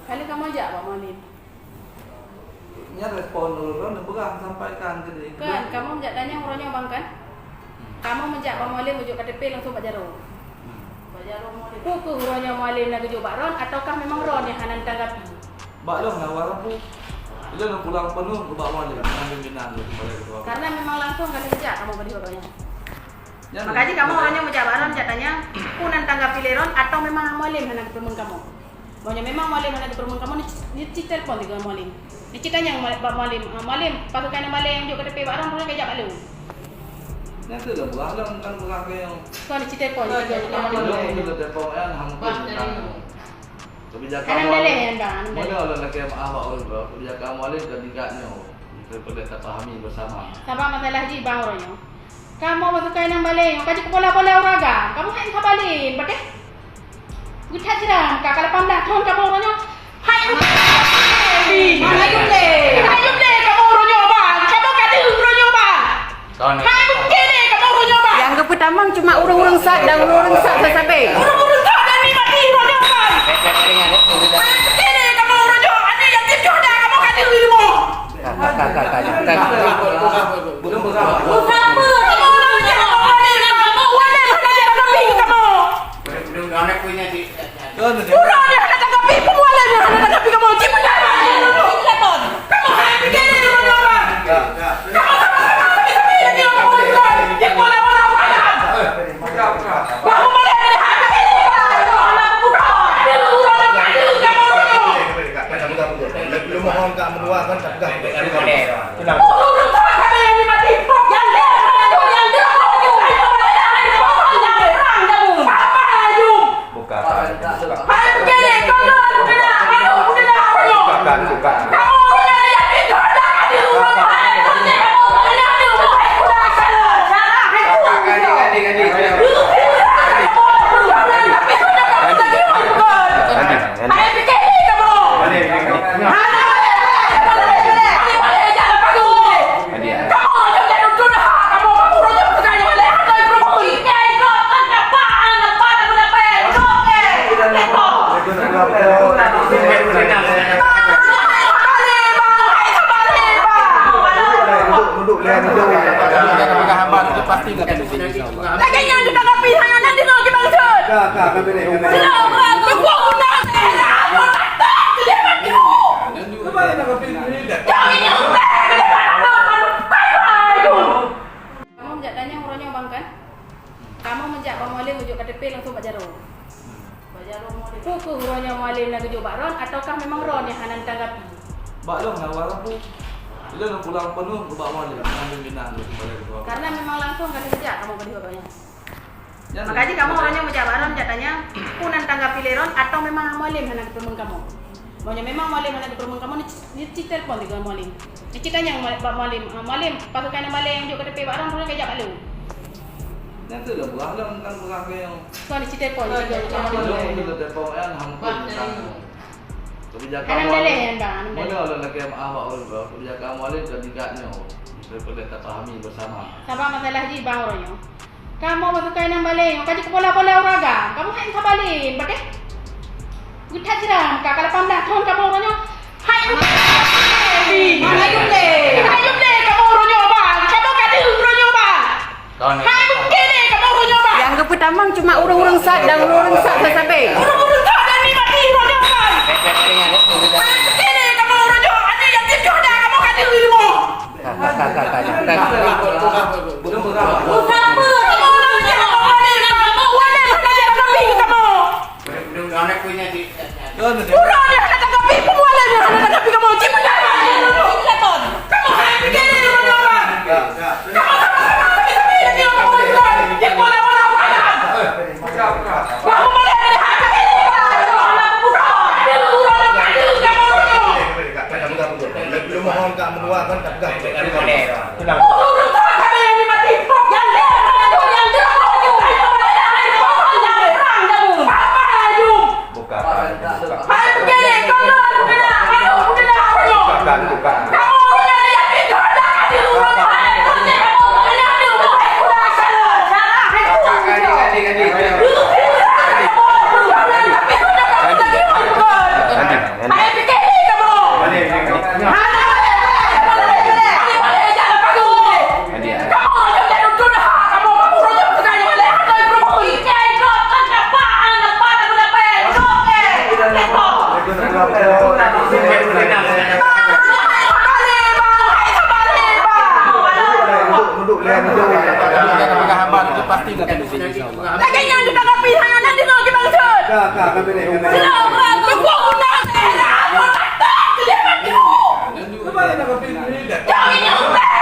Kali kamu ajak Pak Maulin. Nya respon dulu berang sampaikan jadi. Kan kamu menjak tanya orangnya bang kan? Kamu menjak Pak Maulin menuju KTP langsung Pak Jaro. Pak Jaro Maulin. Ku orangnya Maulin nak kejuk Pak Ron ataukah memang Ron yang hanan tanggapi? Mbak dong nawaran bu. Dia nak pulang penuh ke Pak Maulin ambil minat lu kepada ketua. Karena memang langsung kali sejak kamu beri orangnya. Ya, Makanya kamu orangnya menjak Pak Ron tanya ku nan tanggapi Ron atau memang Maulin hanan kepermun kamu? Bahwa memang Maulin hanan kepermun kamu ni telepon dengan Maulin. Ni citanya Pak Maulin. Maulin pasukan Maulin juga KTP Pak Ron boleh kejap malu. Yang tu dah berang dah kan berang yang. Kau ni telepon juga Belum kita telepon yang hampir. Kebijakan Maulin. Boleh yang bang. Mana orang nak kaya maaf orang tu. Kebijakan Maulin dan tingkatnya. Kita perlu kita pahami bersama. Sabar masalah ji bang orangnya. Kamu pasukan yang balik, kaji kepala-kepala oraga. Kamu hai kabalin, betul? Kita jiran, kakak 18 tahun kamu orangnya. Hai Ayumle, kamu orangnya bang. Kamu kata orangnya bang. Hai begini kamu orangnya bang. Yang pertama cuma urung-urung sak dan urung sak sampai. Urung-urung sak dan ni mati orangnya bang. Hai begini kamu orangnya. Ada yang tidur dah kamu kata ilmu. Belum berang. Siapa? Kamu orangnya. Anak punya di. Urangnya ada tanggapi pemualan yang ada tanggapi kamu. Cipta telepon. Kamu hai begini orangnya bang. Kamu Lu mohon tak mengeluarkan tak pegang. Kamu menjak Pak Maulin menuju KTP langsung Pak Jaro. Pak Jaro Maulin. Ku orangnya Maulin nak kejuk Pak Ron ataukah memang Ron yang hanan tanggapi? Mbak dong nawaran bu. Dia nak pulang penuh ke Pak Maulin ambil minat lu kepada ketua. Karena memang langsung kali sejak kamu beri orangnya. Makanya kamu orangnya menjak Pak Ron tanya ku nan tanggapi Ron atau memang Maulin hanan kepermun kamu? Bahwa memang Maulin hanan kepermun kamu ni telepon dengan Maulin. Ni citanya Pak Maulin. Maulin pasukan Maulin juga KTP Pak Ron boleh kejap malu. Yang tu dah berang dah kan berang yang. Kau ni telepon juga Belum kita telepon yang hampir. Kebijakan boleh yang bang. Mana orang nak kaya maaf orang tu. Kebijakan Maulin dan tingkatnya. Kita perlu kita pahami bersama. Sabar masalah ji bang orangnya. Kamu pasukan yang balik, kaji kepala-kepala oraga. Kamu hai kabalin, betul? Kita jiran, kakak 18 tahun kamu orangnya. Hai Ayumle, kamu orangnya bang. Kamu kata orangnya bang. Hai begini kamu orangnya bang. Yang pertama cuma urung-urung sak dan urung sak sampai. Urung-urung sak dan ni mati orangnya bang. Hai begini kamu orangnya. Ada yang tidur dah kamu kata ilmu. Belum berang. Siapa? Kamu orangnya. Ada tanggapi kamu. Anak punya di. Urangnya ada tanggapi pemualan yang ada tanggapi kamu. Cipta telepon. Kamu hai begini orangnya bang. Lu mohon tak mengeluarkan tak pegang. Jangan juga.